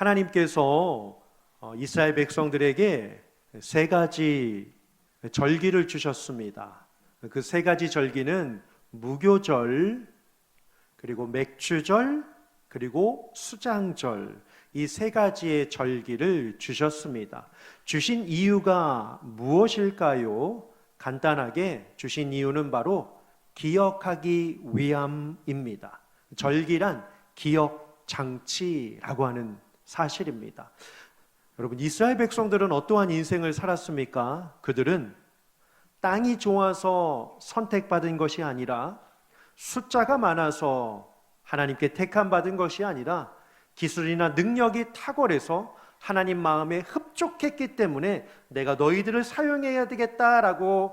하나님께서 이스라엘 백성들에게 세 가지 절기를 주셨습니다. 그 세 가지 절기는 무교절, 그리고 맥주절, 그리고 수장절, 이 세 가지의 절기를 주셨습니다. 주신 이유가 무엇일까요? 간단하게 주신 이유는 바로 기억하기 위함입니다. 절기란 기억 장치라고 하는 사실입니다. 여러분, 이스라엘 백성들은 어떠한 인생을 살았습니까? 그들은 땅이 좋아서 선택받은 것이 아니라, 숫자가 많아서 하나님께 택함받은 것이 아니라, 기술이나 능력이 탁월해서 하나님 마음에 흡족했기 때문에 내가 너희들을 사용해야 되겠다라고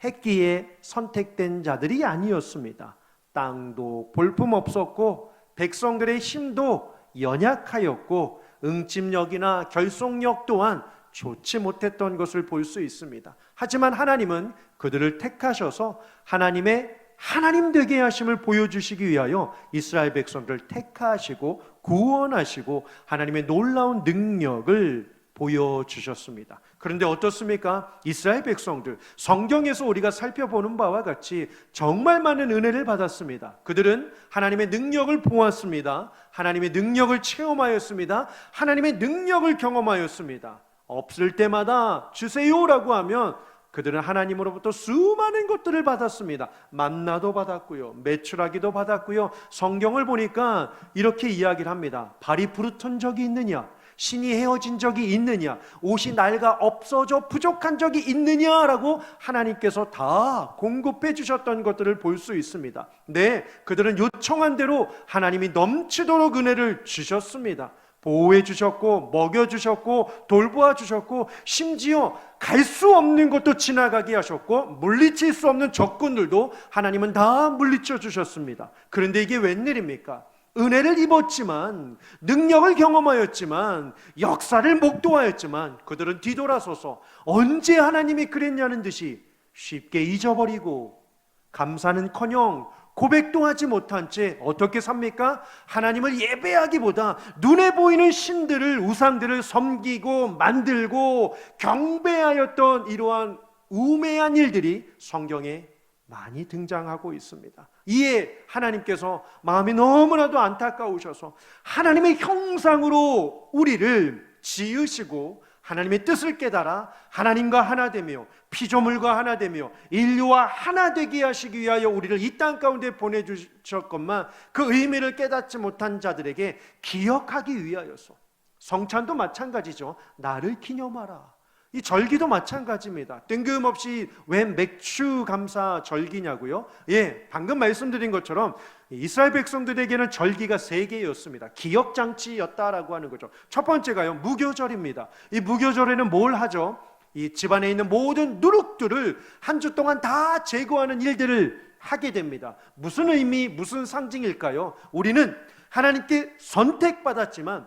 했기에 선택된 자들이 아니었습니다. 땅도 볼품 없었고 백성들의 힘도 연약하였고 응집력이나 결속력 또한 좋지 못했던 것을 볼 수 있습니다. 하지만 하나님은 그들을 택하셔서 하나님 되게 하심을 보여주시기 위하여 이스라엘 백성들을 택하시고 구원하시고 하나님의 놀라운 능력을 보여주셨습니다. 그런데 어떻습니까? 이스라엘 백성들, 성경에서 우리가 살펴보는 바와 같이 정말 많은 은혜를 받았습니다. 그들은 하나님의 능력을 보았습니다. 하나님의 능력을 체험하였습니다. 하나님의 능력을 경험하였습니다. 없을 때마다 주세요라고 하면 그들은 하나님으로부터 수많은 것들을 받았습니다. 만나도 받았고요, 메추라기도 받았고요. 성경을 보니까 이렇게 이야기를 합니다. 발이 부르튼 적이 있느냐? 신이 헤어진 적이 있느냐? 옷이 낡아 없어져 부족한 적이 있느냐라고 하나님께서 다 공급해 주셨던 것들을 볼 수 있습니다. 네, 그들은 요청한 대로 하나님이 넘치도록 은혜를 주셨습니다. 보호해 주셨고, 먹여 주셨고, 돌보아 주셨고, 심지어 갈 수 없는 것도 지나가게 하셨고, 물리칠 수 없는 적군들도 하나님은 다 물리쳐 주셨습니다. 그런데 이게 웬일입니까? 은혜를 입었지만, 능력을 경험하였지만, 역사를 목도하였지만, 그들은 뒤돌아서서 언제 하나님이 그랬냐는 듯이 쉽게 잊어버리고, 감사는커녕 고백도 하지 못한 채 어떻게 삽니까? 하나님을 예배하기보다 눈에 보이는 신들을, 우상들을 섬기고 만들고 경배하였던 이러한 우매한 일들이 성경에 많이 등장하고 있습니다. 이에 하나님께서 마음이 너무나도 안타까우셔서 하나님의 형상으로 우리를 지으시고 하나님의 뜻을 깨달아 하나님과 하나 되며 피조물과 하나 되며 인류와 하나 되게 하시기 위하여 우리를 이 땅 가운데 보내주셨건만 그 의미를 깨닫지 못한 자들에게 기억하기 위하여서, 성찬도 마찬가지죠. 나를 기념하라. 이 절기도 마찬가지입니다. 뜬금없이 왜 맥주 감사 절기냐고요? 예, 방금 말씀드린 것처럼 이스라엘 백성들에게는 절기가 3개였습니다. 기억장치였다라고 하는 거죠. 첫 번째가요, 무교절입니다. 이 무교절에는 뭘 하죠? 이 집안에 있는 모든 누룩들을 한 주 동안 다 제거하는 일들을 하게 됩니다. 무슨 의미, 무슨 상징일까요? 우리는 하나님께 선택받았지만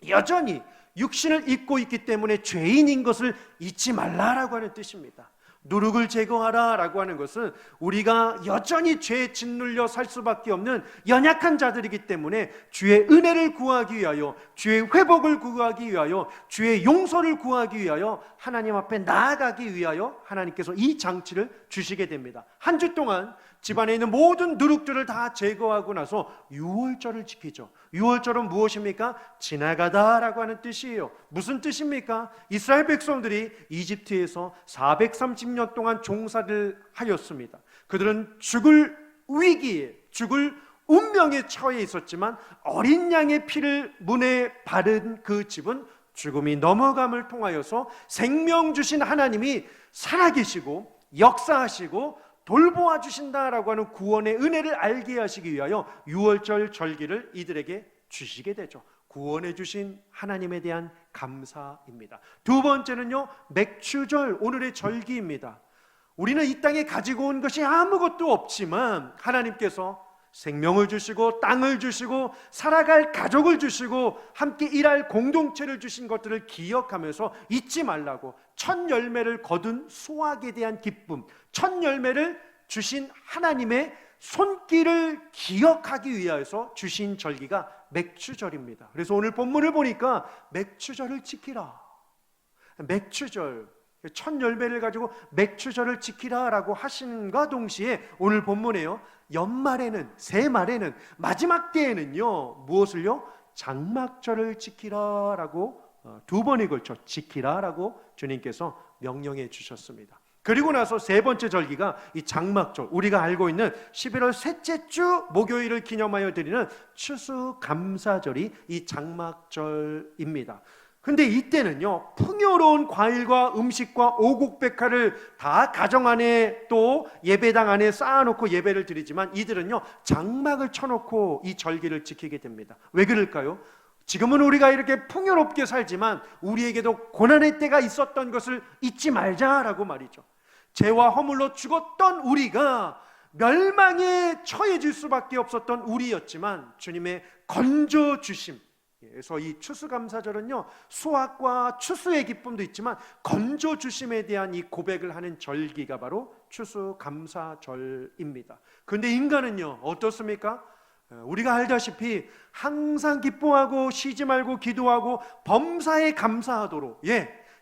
여전히 육신을 입고 있기 때문에 죄인인 것을 잊지 말라라고 하는 뜻입니다. 누룩을 제거하라 라고 하는 것은 우리가 여전히 죄에 짓눌려 살 수밖에 없는 연약한 자들이기 때문에 주의 은혜를 구하기 위하여, 주의 회복을 구하기 위하여, 주의 용서를 구하기 위하여 하나님 앞에 나아가기 위하여 하나님께서 이 장치를 주시게 됩니다. 한 주 동안 집안에 있는 모든 누룩들을 다 제거하고 나서 유월절을 지키죠. 유월절은 무엇입니까? 지나가다라고 하는 뜻이에요. 무슨 뜻입니까? 이스라엘 백성들이 이집트에서 430년 동안 종살이를 하였습니다. 그들은 죽을 위기에, 죽을 운명에 처해 있었지만 어린 양의 피를 문에 바른 그 집은 죽음이 넘어감을 통하여서 생명 주신 하나님이 살아계시고 역사하시고 돌보아 주신다라고 하는 구원의 은혜를 알게 하시기 위하여 유월절 절기를 이들에게 주시게 되죠. 구원해 주신 하나님에 대한 감사입니다. 두 번째는요, 맥추절, 오늘의 절기입니다. 우리는 이 땅에 가지고 온 것이 아무것도 없지만 하나님께서 생명을 주시고 땅을 주시고 살아갈 가족을 주시고 함께 일할 공동체를 주신 것들을 기억하면서 잊지 말라고 첫 열매를 거둔 수확에 대한 기쁨, 첫 열매를 주신 하나님의 손길을 기억하기 위하여서 주신 절기가 맥추절입니다. 그래서 오늘 본문을 보니까 맥추절을 지키라, 맥추절, 첫 열매를 가지고 맥추절을 지키라라고 하신과 동시에 오늘 본문에요, 연말에는, 새말에는, 마지막 때에는요 무엇을요? 장막절을 지키라라고 두 번에 걸쳐 지키라라고 주님께서 명령해 주셨습니다. 그리고 나서 세 번째 절기가 이 장막절, 우리가 알고 있는 11월 셋째 주 목요일을 기념하여 드리는 추수감사절이 이 장막절입니다. 근데 이때는요 풍요로운 과일과 음식과 오곡백화를 다 가정 안에 또 예배당 안에 쌓아놓고 예배를 드리지만 이들은요 장막을 쳐놓고 이 절기를 지키게 됩니다. 왜 그럴까요? 지금은 우리가 이렇게 풍요롭게 살지만 우리에게도 고난의 때가 있었던 것을 잊지 말자라고 말이죠. 죄와 허물로 죽었던 우리가 멸망에 처해질 수밖에 없었던 우리였지만 주님의 건져주심, 그래서 이 추수감사절은요 수확과 추수의 기쁨도 있지만 건져주심에 대한 이 고백을 하는 절기가 바로 추수감사절입니다. 그런데 인간은요 어떻습니까? 우리가 알다시피 항상 기뻐하고 쉬지 말고 기도하고 범사에 감사하도록,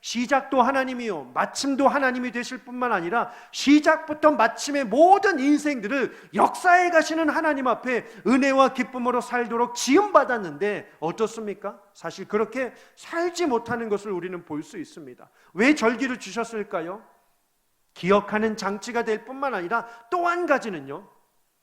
시작도 하나님이요 마침도 하나님이 되실 뿐만 아니라 시작부터 마침의 모든 인생들을 역사에 가시는 하나님 앞에 은혜와 기쁨으로 살도록 지음받았는데 어떻습니까? 사실 그렇게 살지 못하는 것을 우리는 볼 수 있습니다. 왜 절기를 주셨을까요? 기억하는 장치가 될 뿐만 아니라 또 한 가지는요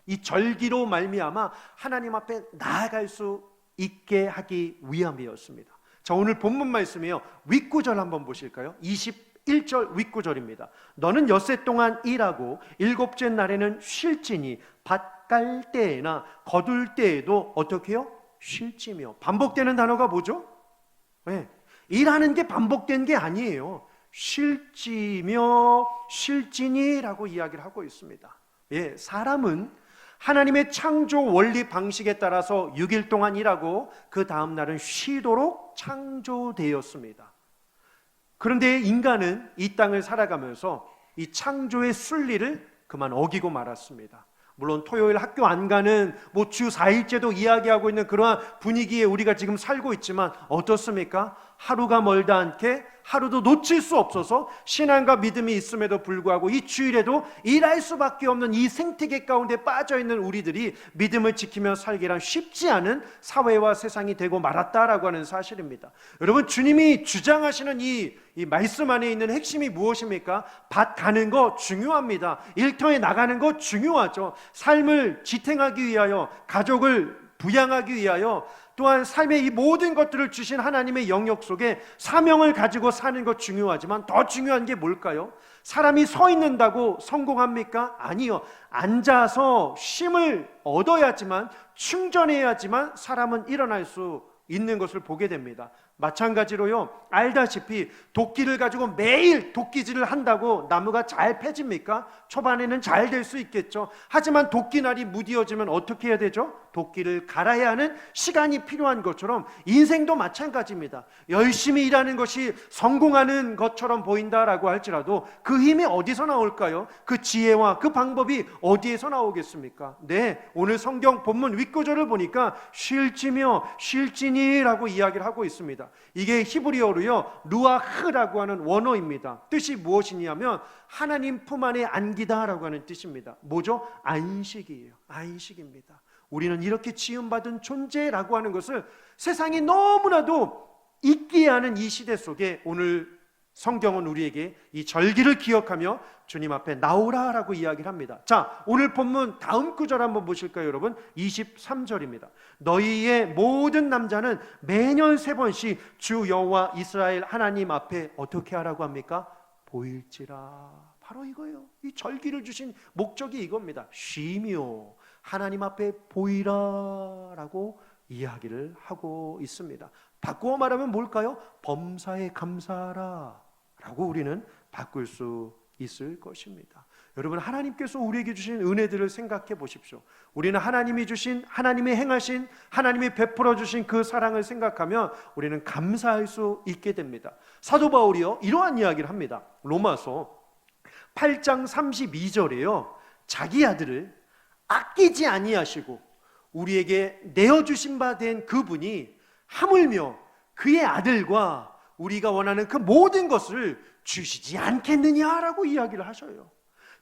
이 절기로 말미암아 하나님 앞에 나아갈 수 있게 하기 위함이었습니다. 자, 오늘 본문 말씀이요 윗구절 한번 보실까요? 21절 윗구절입니다. 너는 엿새 동안 일하고 일곱째 날에는 쉴지니 밭 깔 때에나 거둘 때에도 어떻게 해요? 쉴지며. 반복되는 단어가 뭐죠? 일하는 게 반복된 게 아니에요. 쉴지며 쉴지니라고 이야기를 하고 있습니다. 사람은 하나님의 창조 원리 방식에 따라서 6일 동안 일하고 그 다음 날은 쉬도록 창조되었습니다. 그런데 인간은 이 땅을 살아가면서 이 창조의 순리를 그만 어기고 말았습니다. 물론 토요일 학교 안 가는 주 4일째도 이야기하고 있는 그러한 분위기에 우리가 지금 살고 있지만 어떻습니까? 하루가 멀다 않게 하루도 놓칠 수 없어서 신앙과 믿음이 있음에도 불구하고 이 주일에도 일할 수밖에 없는 이 생태계 가운데 빠져있는 우리들이 믿음을 지키며 살기란 쉽지 않은 사회와 세상이 되고 말았다라고 하는 사실입니다. 여러분, 주님이 주장하시는 이 말씀 안에 있는 핵심이 무엇입니까? 밭 가는 거 중요합니다. 일터에 나가는 거 중요하죠. 삶을 지탱하기 위하여, 가족을 부양하기 위하여, 또한 삶의 이 모든 것들을 주신 하나님의 영역 속에 사명을 가지고 사는 것 중요하지만 더 중요한 게 뭘까요? 사람이 서 있는다고 성공합니까? 아니요. 앉아서 쉼을 얻어야지만, 충전해야지만 사람은 일어날 수 있는 것을 보게 됩니다. 마찬가지로요, 알다시피 도끼를 가지고 매일 도끼질을 한다고 나무가 잘 펴집니까? 초반에는 잘 될 수 있겠죠. 하지만 도끼날이 무뎌지면 어떻게 해야 되죠? 도끼를 갈아야 하는 시간이 필요한 것처럼 인생도 마찬가지입니다. 열심히 일하는 것이 성공하는 것처럼 보인다라고 할지라도 그 힘이 어디서 나올까요? 그 지혜와 그 방법이 어디에서 나오겠습니까? 오늘 성경 본문 윗구절을 보니까 쉴지며 쉴지니라고 이야기를 하고 있습니다. 이게 히브리어로요 루아흐라고 하는 원어입니다. 뜻이 무엇이냐면 하나님 품 안에 안기다라고 하는 뜻입니다. 뭐죠? 안식이에요. 안식입니다. 우리는 이렇게 지음받은 존재라고 하는 것을 세상이 너무나도 잊게 하는 이 시대 속에 오늘 성경은 우리에게 이 절기를 기억하며 주님 앞에 나오라라고 이야기를 합니다. 자, 오늘 본문 다음 구절 한번 보실까요, 여러분? 23절입니다. 너희의 모든 남자는 매년 3번씩 주 여호와 이스라엘 하나님 앞에 어떻게 하라고 합니까? 보일지라. 바로 이거예요. 이 절기를 주신 목적이 이겁니다. 쉬며 하나님 앞에 보이라라고 이야기를 하고 있습니다. 바꾸어 말하면 뭘까요? 범사에 감사하라 라고 우리는 바꿀 수 있을 것입니다. 여러분, 하나님께서 우리에게 주신 은혜들을 생각해 보십시오. 우리는 하나님이 주신, 하나님이 행하신, 하나님이 베풀어 주신 그 사랑을 생각하며 우리는 감사할 수 있게 됩니다. 사도 바울이요 이러한 이야기를 합니다. 로마서 8장 32절에요 자기 아들을 아끼지 아니하시고 우리에게 내어주신 바 된 그분이 하물며 그의 아들과 우리가 원하는 그 모든 것을 주시지 않겠느냐라고 이야기를 하셔요.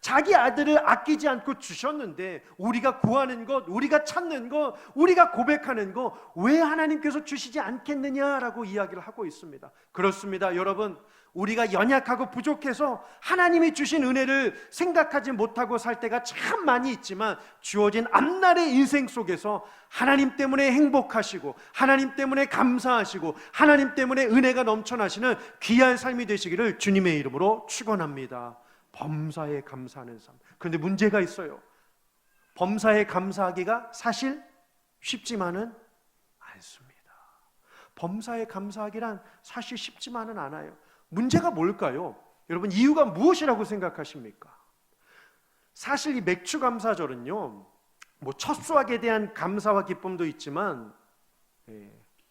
자기 아들을 아끼지 않고 주셨는데 우리가 구하는 것, 우리가 찾는 것, 우리가 고백하는 것 왜 하나님께서 주시지 않겠느냐라고 이야기를 하고 있습니다. 그렇습니다. 여러분, 우리가 연약하고 부족해서 하나님이 주신 은혜를 생각하지 못하고 살 때가 참 많이 있지만 주어진 앞날의 인생 속에서 하나님 때문에 행복하시고 하나님 때문에 감사하시고 하나님 때문에 은혜가 넘쳐나시는 귀한 삶이 되시기를 주님의 이름으로 축원합니다. 범사에 감사하는 삶. 그런데 문제가 있어요. 범사에 감사하기가 사실 쉽지만은 않습니다. 범사에 감사하기란 사실 쉽지만은 않아요. 문제가 뭘까요? 여러분, 이유가 무엇이라고 생각하십니까? 사실 이 맥추감사절은요, 뭐 첫수학에 대한 감사와 기쁨도 있지만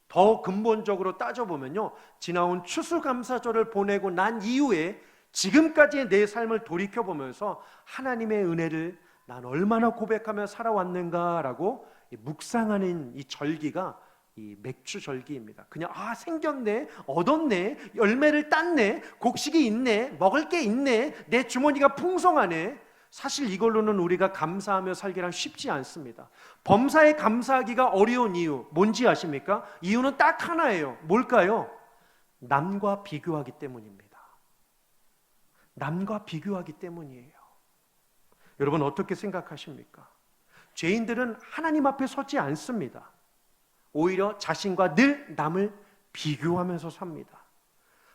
더 근본적으로 따져보면요, 지나온 추수감사절을 보내고 난 이후에 지금까지의 내 삶을 돌이켜보면서 하나님의 은혜를 난 얼마나 고백하며 살아왔는가라고 묵상하는 이 절기가 이 맥추절기입니다. 그냥 생겼네, 얻었네, 열매를 땄네, 곡식이 있네, 먹을 게 있네, 내 주머니가 풍성하네. 사실 이걸로는 우리가 감사하며 살기란 쉽지 않습니다. 범사에 감사하기가 어려운 이유 뭔지 아십니까? 이유는 딱 하나예요. 뭘까요? 남과 비교하기 때문입니다. 남과 비교하기 때문이에요. 여러분, 어떻게 생각하십니까? 죄인들은 하나님 앞에 서지 않습니다. 오히려 자신과 늘 남을 비교하면서 삽니다.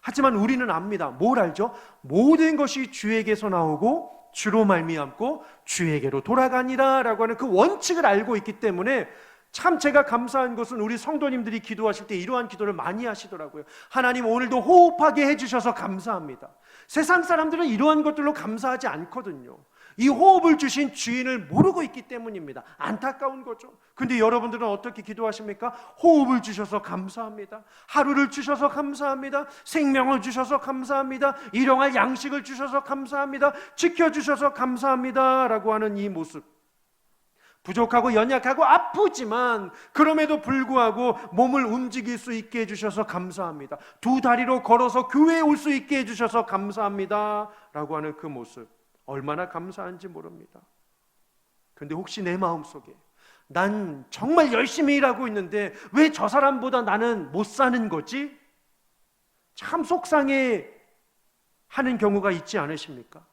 하지만 우리는 압니다. 뭘 알죠? 모든 것이 주에게서 나오고 주로 말미암고 주에게로 돌아가니라 라고 하는 그 원칙을 알고 있기 때문에 참 제가 감사한 것은 우리 성도님들이 기도하실 때 이러한 기도를 많이 하시더라고요. 하나님, 오늘도 호흡하게 해주셔서 감사합니다. 세상 사람들은 이러한 것들로 감사하지 않거든요. 이 호흡을 주신 주인을 모르고 있기 때문입니다. 안타까운 거죠. 근데 여러분들은 어떻게 기도하십니까? 호흡을 주셔서 감사합니다. 하루를 주셔서 감사합니다. 생명을 주셔서 감사합니다. 일용할 양식을 주셔서 감사합니다. 지켜주셔서 감사합니다 라고 하는 이 모습, 부족하고 연약하고 아프지만 그럼에도 불구하고 몸을 움직일 수 있게 해주셔서 감사합니다. 두 다리로 걸어서 교회에 올 수 있게 해주셔서 감사합니다 라고 하는 그 모습, 얼마나 감사한지 모릅니다. 그런데 혹시 내 마음속에 난 정말 열심히 일하고 있는데 왜 저 사람보다 나는 못 사는 거지? 참 속상해 하는 경우가 있지 않으십니까?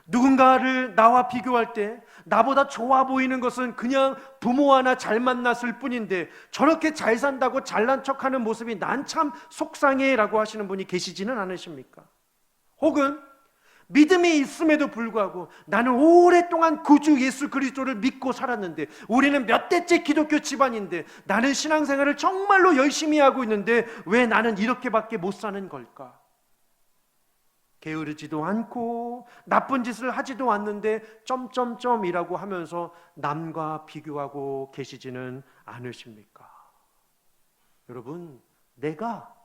누군가를 나와 비교할 때 나보다 좋아 보이는 것은 그냥 부모 하나 잘 만났을 뿐인데 저렇게 잘 산다고 잘난 척하는 모습이 난 참 속상해 라고 하시는 분이 계시지는 않으십니까? 혹은 믿음이 있음에도 불구하고 나는 오랫동안 구주 예수 그리스도를 믿고 살았는데, 우리는 몇 대째 기독교 집안인데 나는 신앙생활을 정말로 열심히 하고 있는데 왜 나는 이렇게밖에 못 사는 걸까? 게으르지도 않고 나쁜 짓을 하지도 않는데 점점점이라고 하면서 남과 비교하고 계시지는 않으십니까? 여러분, 내가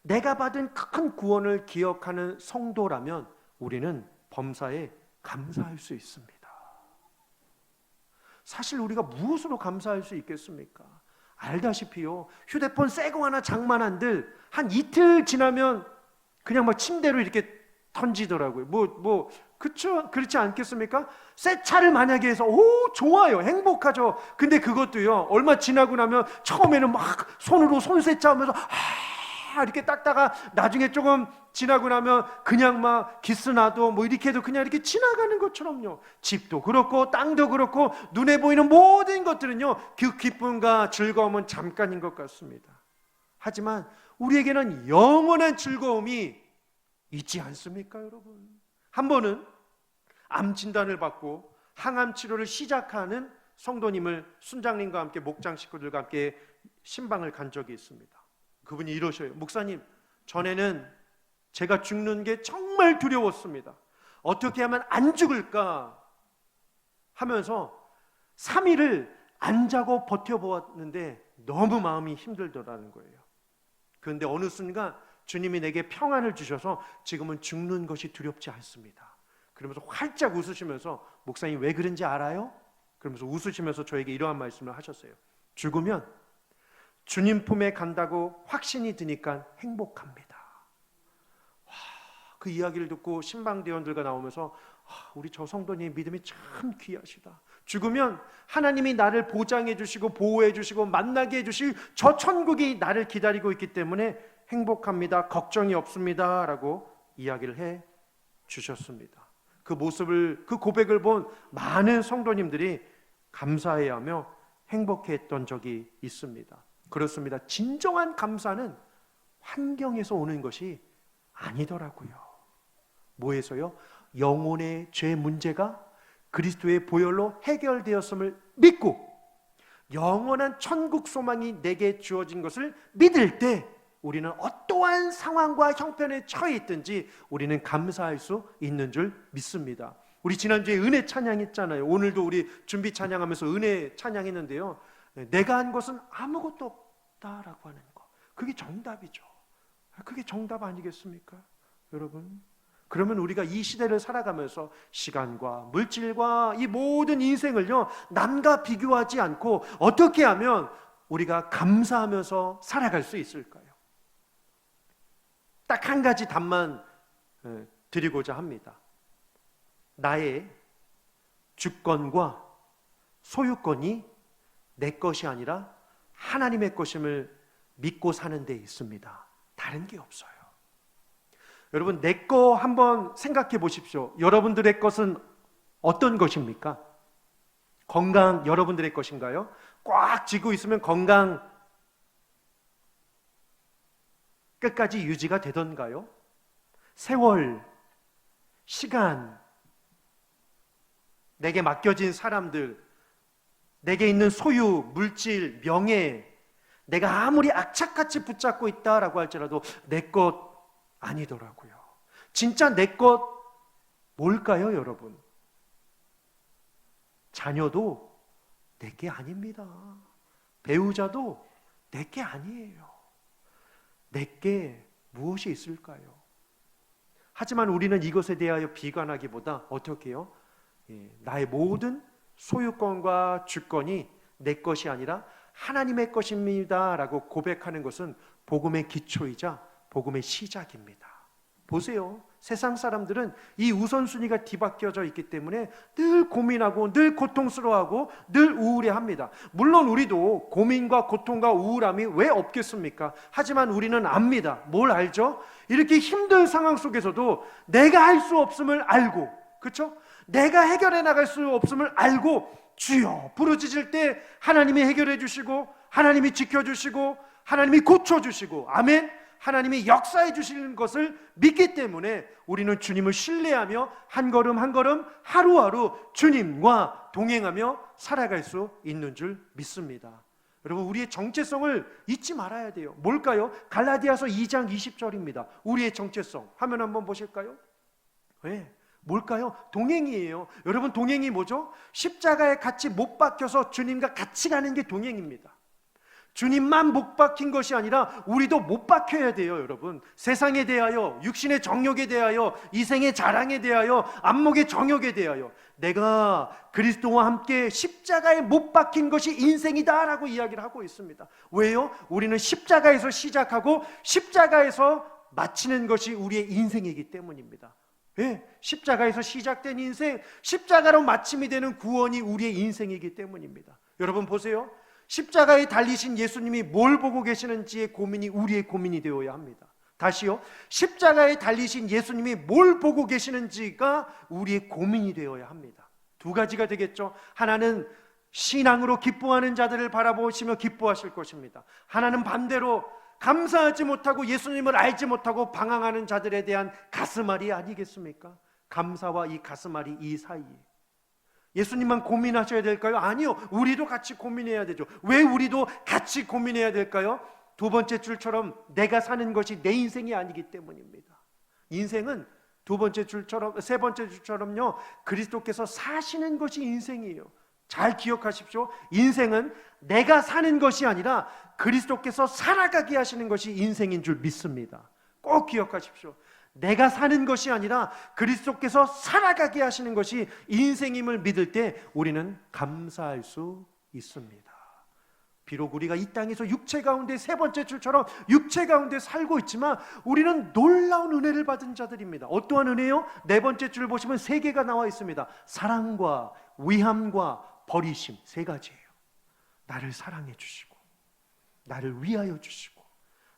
받은 큰 구원을 기억하는 성도라면 우리는 범사에 감사할 수 있습니다. 사실 우리가 무엇으로 감사할 수 있겠습니까? 알다시피요, 휴대폰 새거 하나 장만한들 한 이틀 지나면 그냥 막 침대로 이렇게 던지더라고요. 그쵸? 그렇지 않겠습니까? 새 차를 만약에 해서 좋아요, 행복하죠. 근데 그것도요, 얼마 지나고 나면 처음에는 막 손으로 손세차 하면서 이렇게 닦다가 나중에 조금 지나고 나면 그냥 막 기스나도 이렇게 해도 그냥 이렇게 지나가는 것처럼요. 집도 그렇고 땅도 그렇고 눈에 보이는 모든 것들은요, 그 기쁨과 즐거움은 잠깐인 것 같습니다. 하지만 우리에게는 영원한 즐거움이 있지 않습니까, 여러분? 한 번은 암 진단을 받고 항암 치료를 시작하는 성도님을 순장님과 함께 목장 식구들과 함께 신방을 간 적이 있습니다. 그분이 이러셔요. 목사님, 전에는 제가 죽는 게 정말 두려웠습니다. 어떻게 하면 안 죽을까 하면서 3일을 안 자고 버텨보았는데 너무 마음이 힘들더라는 거예요. 그런데 어느 순간 주님이 내게 평안을 주셔서 지금은 죽는 것이 두렵지 않습니다. 그러면서 활짝 웃으시면서 목사님 왜 그런지 알아요? 그러면서 웃으시면서 저에게 이러한 말씀을 하셨어요. 죽으면 주님 품에 간다고 확신이 드니까 행복합니다. 와, 그 이야기를 듣고 신방대원들과 나오면서 우리 저 성도님 믿음이 참 귀하시다. 죽으면 하나님이 나를 보장해 주시고 보호해 주시고 만나게 해 주실 저 천국이 나를 기다리고 있기 때문에 행복합니다. 걱정이 없습니다. 라고 이야기를 해 주셨습니다. 그 모습을, 그 고백을 본 많은 성도님들이 감사해하며 행복해했던 적이 있습니다. 그렇습니다. 진정한 감사는 환경에서 오는 것이 아니더라고요. 뭐에서요? 영혼의 죄 문제가 그리스도의 보혈로 해결되었음을 믿고 영원한 천국 소망이 내게 주어진 것을 믿을 때 우리는 어떠한 상황과 형편에 처해 있든지 우리는 감사할 수 있는 줄 믿습니다. 우리 지난주에 은혜 찬양했잖아요. 오늘도 우리 준비 찬양하면서 은혜 찬양했는데요, 내가 한 것은 아무것도 없다라고 하는 거, 그게 정답이죠. 그게 정답 아니겠습니까, 여러분? 그러면 우리가 이 시대를 살아가면서 시간과 물질과 이 모든 인생을요, 남과 비교하지 않고 어떻게 하면 우리가 감사하면서 살아갈 수 있을까요? 딱 한 가지 답만 드리고자 합니다. 나의 주권과 소유권이 내 것이 아니라 하나님의 것임을 믿고 사는 데 있습니다. 다른 게 없어요. 여러분, 내 거 한번 생각해 보십시오. 여러분들의 것은 어떤 것입니까? 건강 여러분들의 것인가요? 꽉 쥐고 있으면 건강 끝까지 유지가 되던가요? 세월, 시간, 내게 맡겨진 사람들, 내게 있는 소유, 물질, 명예, 내가 아무리 악착같이 붙잡고 있다라고 할지라도 내 것 아니더라고요. 진짜 내 것 뭘까요, 여러분? 자녀도 내 게 아닙니다. 배우자도 내 게 아니에요. 내게 무엇이 있을까요? 하지만 우리는 이것에 대하여 비관하기보다 어떻게 해요? 나의 모든 소유권과 주권이 내 것이 아니라 하나님의 것입니다 라고 고백하는 것은 복음의 기초이자 복음의 시작입니다. 보세요. 세상 사람들은 이 우선순위가 뒤바뀌어져 있기 때문에 늘 고민하고 늘 고통스러워하고 늘 우울해합니다. 물론 우리도 고민과 고통과 우울함이 왜 없겠습니까? 하지만 우리는 압니다. 뭘 알죠? 이렇게 힘든 상황 속에서도 내가 할 수 없음을 알고, 그렇죠? 내가 해결해 나갈 수 없음을 알고 주여 부르짖을 때 하나님이 해결해 주시고 하나님이 지켜주시고 하나님이 고쳐주시고, 아멘, 하나님이 역사해 주시는 것을 믿기 때문에 우리는 주님을 신뢰하며 한 걸음 한 걸음 하루하루 주님과 동행하며 살아갈 수 있는 줄 믿습니다. 여러분, 우리의 정체성을 잊지 말아야 돼요. 뭘까요? 갈라디아서 2장 20절입니다. 우리의 정체성 화면 한번 보실까요? 네, 뭘까요? 동행이에요. 여러분, 동행이 뭐죠? 십자가에 같이 못 박혀서 주님과 같이 가는 게 동행입니다. 주님만 못 박힌 것이 아니라 우리도 못 박혀야 돼요. 여러분, 세상에 대하여, 육신의 정욕에 대하여, 이생의 자랑에 대하여, 안목의 정욕에 대하여 내가 그리스도와 함께 십자가에 못 박힌 것이 인생이다 라고 이야기를 하고 있습니다. 왜요? 우리는 십자가에서 시작하고 십자가에서 마치는 것이 우리의 인생이기 때문입니다. 예, 십자가에서 시작된 인생, 십자가로 마침이 되는 구원이 우리의 인생이기 때문입니다. 여러분 보세요. 십자가에 달리신 예수님이 뭘 보고 계시는지의 고민이 우리의 고민이 되어야 합니다. 다시요, 십자가에 달리신 예수님이 뭘 보고 계시는지가 우리의 고민이 되어야 합니다. 두 가지가 되겠죠. 하나는 신앙으로 기뻐하는 자들을 바라보시며 기뻐하실 것입니다. 하나는 반대로 감사하지 못하고 예수님을 알지 못하고 방황하는 자들에 대한 가슴앓이 아니겠습니까? 감사와 이 가슴앓이 이 사이에 예수님만 고민하셔야 될까요? 아니요, 우리도 같이 고민해야 되죠. 왜 우리도 같이 고민해야 될까요? 두 번째 줄처럼 내가 사는 것이 내 인생이 아니기 때문입니다. 인생은 두 번째 줄처럼, 세 번째 줄처럼요, 그리스도께서 사시는 것이 인생이에요. 잘 기억하십시오. 인생은 내가 사는 것이 아니라 그리스도께서 살아가게 하시는 것이 인생인 줄 믿습니다. 꼭 기억하십시오. 내가 사는 것이 아니라 그리스도께서 살아가게 하시는 것이 인생임을 믿을 때 우리는 감사할 수 있습니다. 비록 우리가 이 땅에서 육체 가운데 세 번째 줄처럼 육체 가운데 살고 있지만 우리는 놀라운 은혜를 받은 자들입니다. 어떠한 은혜요? 네 번째 줄 보시면 세 개가 나와 있습니다. 사랑과 위함과 버리심, 세 가지예요. 나를 사랑해 주시고, 나를 위하여 주시고,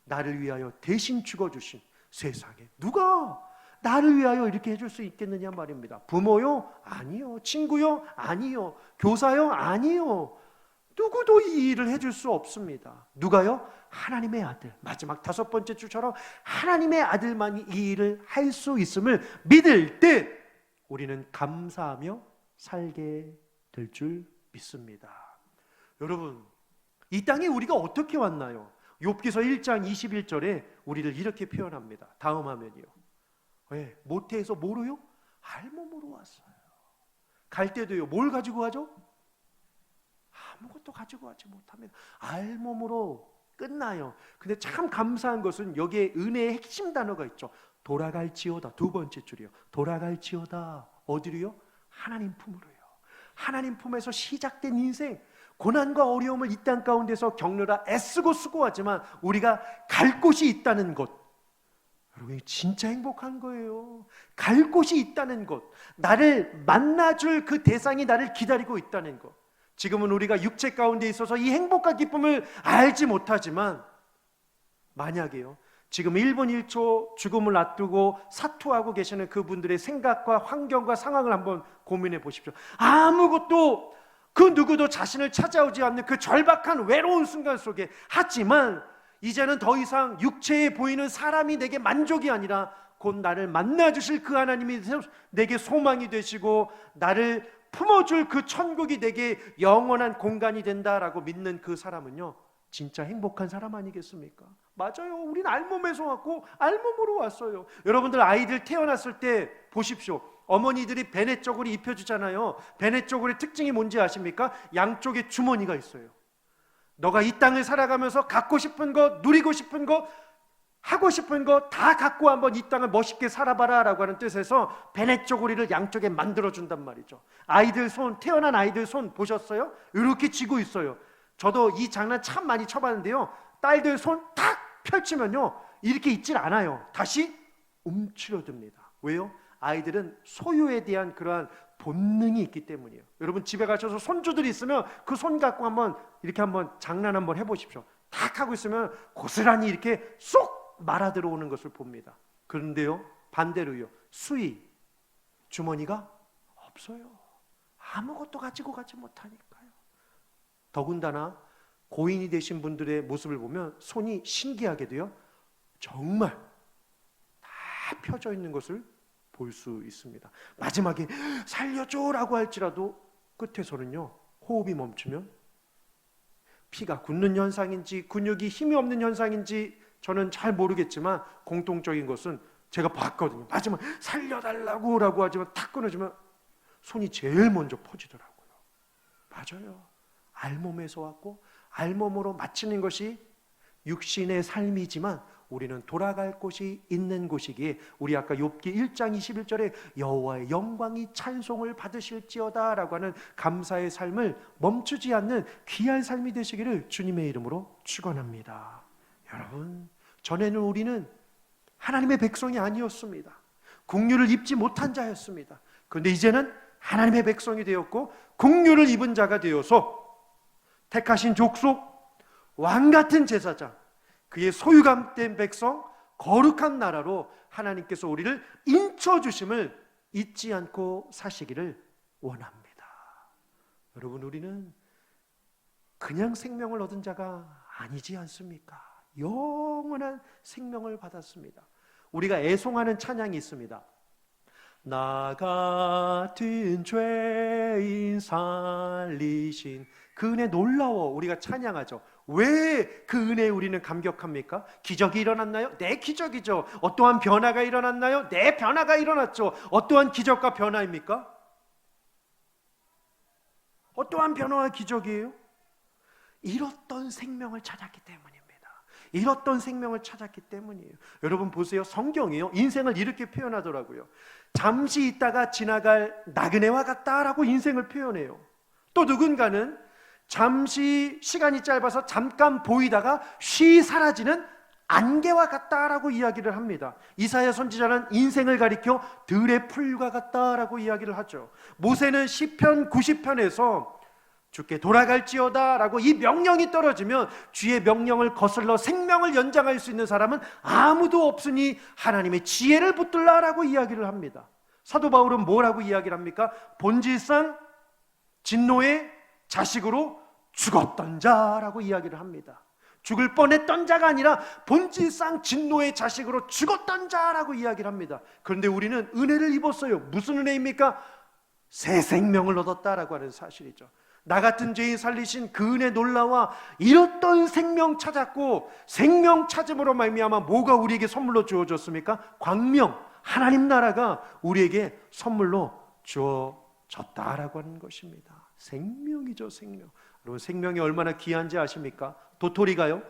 나를 위하여 대신 죽어주신, 세상에 누가 나를 위하여 이렇게 해줄 수 있겠느냐 말입니다. 부모요? 아니요. 친구요? 아니요. 교사요? 아니요. 누구도 이 일을 해줄 수 없습니다. 누가요? 하나님의 아들. 마지막 다섯 번째 줄처럼 하나님의 아들만이 이 일을 할 수 있음을 믿을 때 우리는 감사하며 살게 될 줄 믿습니다. 여러분, 이 땅에 우리가 어떻게 왔나요? 욥기서 1장 21절에 우리를 이렇게 표현합니다. 다음 화면이요. 네, 모태에서 뭐로요? 알몸으로 왔어요. 갈 때도요, 뭘 가지고 가죠? 아무것도 가지고 가지 못합니다. 알몸으로 끝나요. 근데 참 감사한 것은 여기에 은혜의 핵심 단어가 있죠. 돌아갈지어다. 두 번째 줄이요. 돌아갈지어다. 어디로요? 하나님 품으로요. 하나님 품에서 시작된 인생, 고난과 어려움을 이 땅 가운데서 겪느라 애쓰고 수고하지만 우리가 갈 곳이 있다는 것, 여러분 진짜 행복한 거예요. 갈 곳이 있다는 것, 나를 만나줄 그 대상이 나를 기다리고 있다는 것. 지금은 우리가 육체 가운데 있어서 이 행복과 기쁨을 알지 못하지만 만약에요, 지금 1분 1초 죽음을 앞두고 사투하고 계시는 그분들의 생각과 환경과 상황을 한번 고민해 보십시오. 아무것도, 그 누구도 자신을 찾아오지 않는 그 절박한 외로운 순간 속에, 하지만 이제는 더 이상 육체에 보이는 사람이 내게 만족이 아니라 곧 나를 만나주실 그 하나님이 내게 소망이 되시고 나를 품어줄 그 천국이 내게 영원한 공간이 된다라고 믿는 그 사람은요, 진짜 행복한 사람 아니겠습니까? 맞아요. 우린 알몸에서 왔고 알몸으로 왔어요. 여러분들 아이들 태어났을 때 보십시오. 어머니들이 베네 쪼그리 입혀주잖아요. 베네 쪼그리 특징이 뭔지 아십니까? 양쪽에 주머니가 있어요. 너가 이 땅을 살아가면서 갖고 싶은 것, 누리고 싶은 것, 하고 싶은 거 다 갖고 한번 이 땅을 멋있게 살아봐라 라고 하는 뜻에서 베네 쪼그리를 양쪽에 만들어준단 말이죠. 아이들 손, 태어난 아이들 손 보셨어요? 이렇게 쥐고 있어요. 저도 이 장난 참 많이 쳐봤는데요, 딸들 손 탁 펼치면요 이렇게 있질 않아요. 다시 움츠러듭니다. 왜요? 아이들은 소유에 대한 그러한 본능이 있기 때문이에요. 여러분 집에 가셔서 손주들이 있으면 그 손 갖고 한번 이렇게 한번 장난 한번 해보십시오. 탁 하고 있으면 고스란히 이렇게 쏙 말아 들어오는 것을 봅니다. 그런데요, 반대로요, 수의 주머니가 없어요. 아무것도 가지고 가지 못하니까요. 더군다나 고인이 되신 분들의 모습을 보면 손이 신기하게도요, 정말 다 펴져 있는 것을 볼 수 있습니다. 마지막에 살려줘라고 할지라도 끝에서는요, 호흡이 멈추면 피가 굳는 현상인지 근육이 힘이 없는 현상인지 저는 잘 모르겠지만 공통적인 것은 제가 봤거든요. 마지막 살려달라고 라고 하지만 탁 끊어지면 손이 제일 먼저 퍼지더라고요. 맞아요. 알몸에서 왔고 알몸으로 마치는 것이 육신의 삶이지만 우리는 돌아갈 곳이 있는 곳이기에 우리 아까 욥기 1장 21절에 여호와의 영광이 찬송을 받으실지어다 라고 하는 감사의 삶을 멈추지 않는 귀한 삶이 되시기를 주님의 이름으로 축원합니다. 여러분, 전에는 우리는 하나님의 백성이 아니었습니다. 국류를 입지 못한 자였습니다. 그런데 이제는 하나님의 백성이 되었고 국류를 입은 자가 되어서 택하신 족속, 왕같은 제사장, 그의 소유감된 백성, 거룩한 나라로 하나님께서 우리를 인쳐주심을 잊지 않고 사시기를 원합니다. 여러분, 우리는 그냥 생명을 얻은 자가 아니지 않습니까? 영원한 생명을 받았습니다. 우리가 애송하는 찬양이 있습니다. 나 같은 죄인 살리신 그 은혜 놀라워 우리가 찬양하죠. 왜 그 은혜에 우리는 감격합니까? 기적이 일어났나요? 네, 기적이죠. 어떠한 변화가 일어났나요? 네, 변화가 일어났죠. 어떠한 기적과 변화입니까? 어떠한 변화와 기적이에요? 잃었던 생명을 찾았기 때문입니다. 잃었던 생명을 찾았기 때문이에요. 여러분 보세요. 성경이요, 인생을 이렇게 표현하더라고요. 잠시 있다가 지나갈 나그네와 같다라고 인생을 표현해요. 또 누군가는 잠시 시간이 짧아서 잠깐 보이다가 쉬 사라지는 안개와 같다라고 이야기를 합니다. 이사야 선지자는 인생을 가리켜 들의 풀과 같다라고 이야기를 하죠. 모세는 시편 90편에서 주께 돌아갈지어다 라고 이 명령이 떨어지면 주의 명령을 거슬러 생명을 연장할 수 있는 사람은 아무도 없으니 하나님의 지혜를 붙들라 라고 이야기를 합니다. 사도 바울은 뭐라고 이야기를 합니까? 본질상 진노의 자식으로 죽었던 자라고 이야기를 합니다. 죽을 뻔했던 자가 아니라 본질상 진노의 자식으로 죽었던 자라고 이야기를 합니다. 그런데 우리는 은혜를 입었어요. 무슨 은혜입니까? 새 생명을 얻었다라고 하는 사실이죠. 나 같은 죄인 살리신 그 은혜 놀라와 잃었던 생명 찾았고, 생명 찾음으로 말미암아 뭐가 우리에게 선물로 주어졌습니까? 광명, 하나님 나라가 우리에게 선물로 주어졌다라고 하는 것입니다. 생명이죠, 생명. 여러분, 생명이 얼마나 귀한지 아십니까? 도토리가요,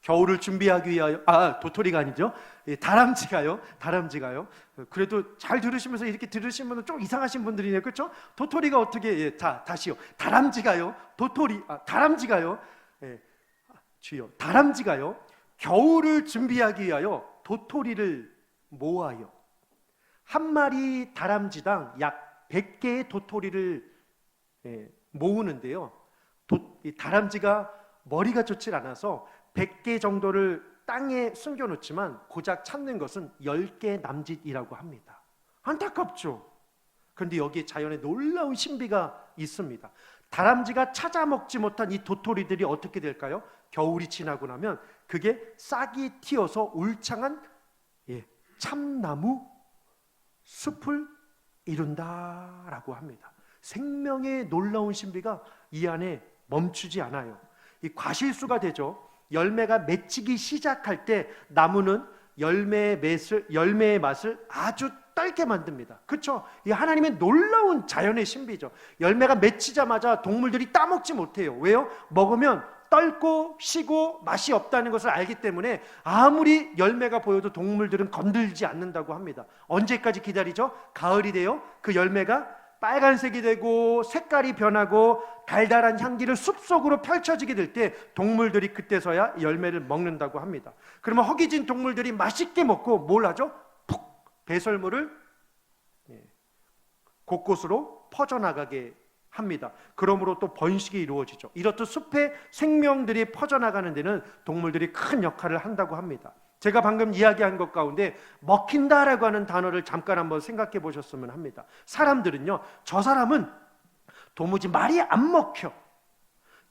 겨울을 준비하기 위하여, 도토리가 아니죠, 다람쥐가요. 그래도 잘 들으시면서 이렇게 들으시면 좀 이상하신 분들이네요, 그렇죠? 도토리가 어떻게, 다시요. 다람쥐가요, 다람쥐가요, 겨울을 준비하기 위하여 도토리를 모아요. 한 마리 다람쥐당 약 100개의 도토리를 모으는데요. 이 다람쥐가 머리가 좋질 않아서 100개 정도를 땅에 숨겨놓지만 고작 찾는 것은 10개 남짓이라고 합니다. 안타깝죠? 그런데 여기에 자연의 놀라운 신비가 있습니다. 다람쥐가 찾아 먹지 못한 이 도토리들이 어떻게 될까요? 겨울이 지나고 나면 그게 싹이 튀어서 울창한 참나무 숲을 이룬다라고 합니다. 생명의 놀라운 신비가 이 안에 멈추지 않아요. 이 과실수가 되죠. 열매가 맺히기 시작할 때 나무는 열매의 맛을 아주 떨게 만듭니다. 그렇죠? 이 하나님의 놀라운 자연의 신비죠. 열매가 맺히자마자 동물들이 따먹지 못해요. 왜요? 먹으면 떨고 시고 맛이 없다는 것을 알기 때문에 아무리 열매가 보여도 동물들은 건들지 않는다고 합니다. 언제까지 기다리죠? 가을이 돼요. 그 열매가 빨간색이 되고 색깔이 변하고 달달한 향기를 숲속으로 펼쳐지게 될 때 동물들이 그때서야 열매를 먹는다고 합니다. 그러면 허기진 동물들이 맛있게 먹고 뭘 하죠? 푹 배설물을 곳곳으로 퍼져나가게 합니다. 그러므로 또 번식이 이루어지죠. 이렇듯 숲의 생명들이 퍼져나가는 데는 동물들이 큰 역할을 한다고 합니다. 제가 방금 이야기한 것 가운데 먹힌다라고 하는 단어를 잠깐 한번 생각해 보셨으면 합니다. 사람들은요, 저 사람은 도무지 말이 안 먹혀,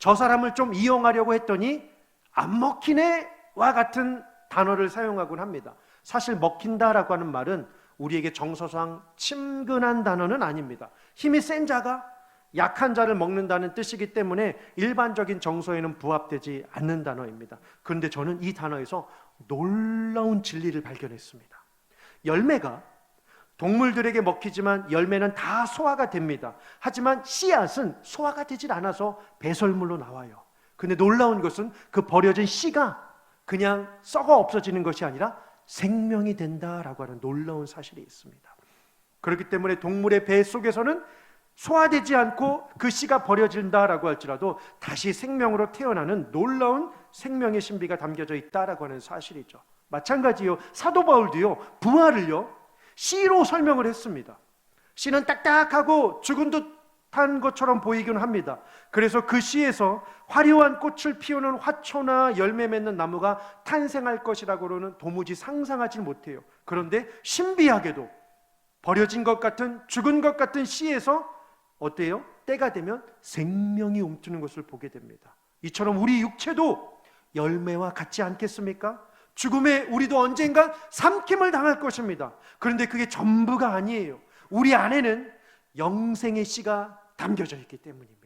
저 사람을 좀 이용하려고 했더니 안 먹히네와 같은 단어를 사용하곤 합니다. 사실 먹힌다라고 하는 말은 우리에게 정서상 친근한 단어는 아닙니다. 힘이 센 자가 약한 자를 먹는다는 뜻이기 때문에 일반적인 정서에는 부합되지 않는 단어입니다. 그런데 저는 이 단어에서 놀라운 진리를 발견했습니다. 열매가 동물들에게 먹히지만 열매는 다 소화가 됩니다. 하지만 씨앗은 소화가 되질 않아서 배설물로 나와요. 근데 놀라운 것은 그 버려진 씨가 그냥 썩어 없어지는 것이 아니라 생명이 된다라고 하는 놀라운 사실이 있습니다. 그렇기 때문에 동물의 배 속에서는 소화되지 않고 그 씨가 버려진다라고 할지라도 다시 생명으로 태어나는 놀라운 생명의 신비가 담겨져 있다라고 하는 사실이죠. 마찬가지요, 사도 바울도요, 부활을요 씨로 설명을 했습니다. 씨는 딱딱하고 죽은 듯한 것처럼 보이긴 합니다. 그래서 그 씨에서 화려한 꽃을 피우는 화초나 열매 맺는 나무가 탄생할 것이라고는 도무지 상상하지 못해요. 그런데 신비하게도 버려진 것 같은, 죽은 것 같은 씨에서 어때요? 때가 되면 생명이 움트는 것을 보게 됩니다. 이처럼 우리 육체도 열매와 같지 않겠습니까? 죽음에 우리도 언젠가 삼킴을 당할 것입니다. 그런데 그게 전부가 아니에요. 우리 안에는 영생의 씨가 담겨져 있기 때문입니다.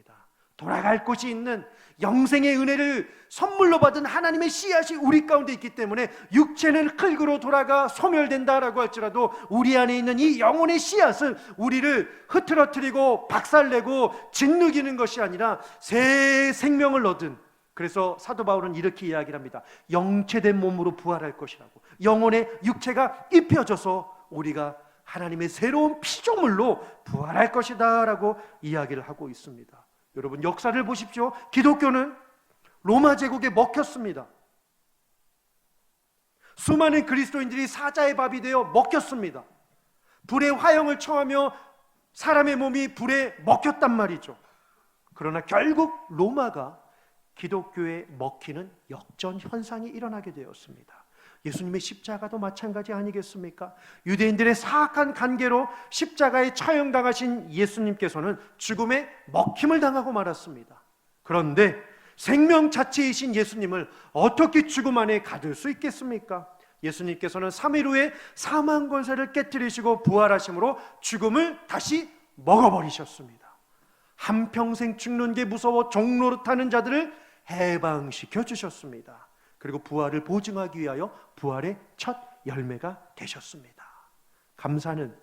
돌아갈 곳이 있는 영생의 은혜를 선물로 받은 하나님의 씨앗이 우리 가운데 있기 때문에 육체는 흙으로 돌아가 소멸된다라고 할지라도 우리 안에 있는 이 영혼의 씨앗은 우리를 흐트러뜨리고 박살내고 짓누기는 것이 아니라 새 생명을 얻은, 그래서 사도 바울은 이렇게 이야기를 합니다. 영체된 몸으로 부활할 것이라고. 영혼의 육체가 입혀져서 우리가 하나님의 새로운 피조물로 부활할 것이다 라고 이야기를 하고 있습니다. 여러분, 역사를 보십시오. 기독교는 로마 제국에 먹혔습니다. 수많은 그리스도인들이 사자의 밥이 되어 먹혔습니다. 불의 화형을 청하며 사람의 몸이 불에 먹혔단 말이죠. 그러나 결국 로마가 기독교에 먹히는 역전 현상이 일어나게 되었습니다. 예수님의 십자가도 마찬가지 아니겠습니까? 유대인들의 사악한 관계로 십자가에 처형당하신 예수님께서는 죽음에 먹힘을 당하고 말았습니다. 그런데 생명 자체이신 예수님을 어떻게 죽음 안에 가둘 수 있겠습니까? 예수님께서는 3일 후에 사망 권세를 깨뜨리시고 부활하심으로 죽음을 다시 먹어버리셨습니다. 한평생 죽는 게 무서워 종노릇하는 자들을 해방시켜 주셨습니다. 그리고 부활을 보증하기 위하여 부활의 첫 열매가 되셨습니다. 감사는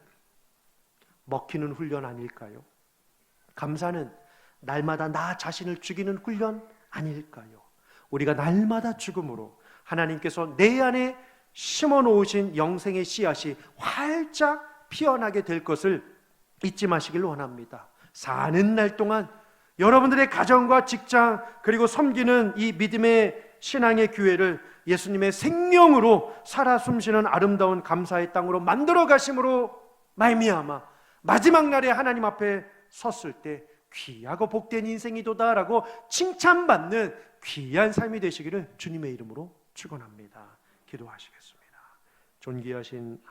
먹히는 훈련 아닐까요? 감사는 날마다 나 자신을 죽이는 훈련 아닐까요? 우리가 날마다 죽음으로 하나님께서 내 안에 심어놓으신 영생의 씨앗이 활짝 피어나게 될 것을 잊지 마시길 원합니다. 사는 날 동안 여러분들의 가정과 직장 그리고 섬기는 이 믿음의 신앙의 교회를 예수님의 생명으로 살아 숨쉬는 아름다운 감사의 땅으로 만들어 가심으로 말미암아 마지막 날에 하나님 앞에 섰을 때 귀하고 복된 인생이도다라고 칭찬받는 귀한 삶이 되시기를 주님의 이름으로 축원합니다. 기도하시겠습니다. 존귀하신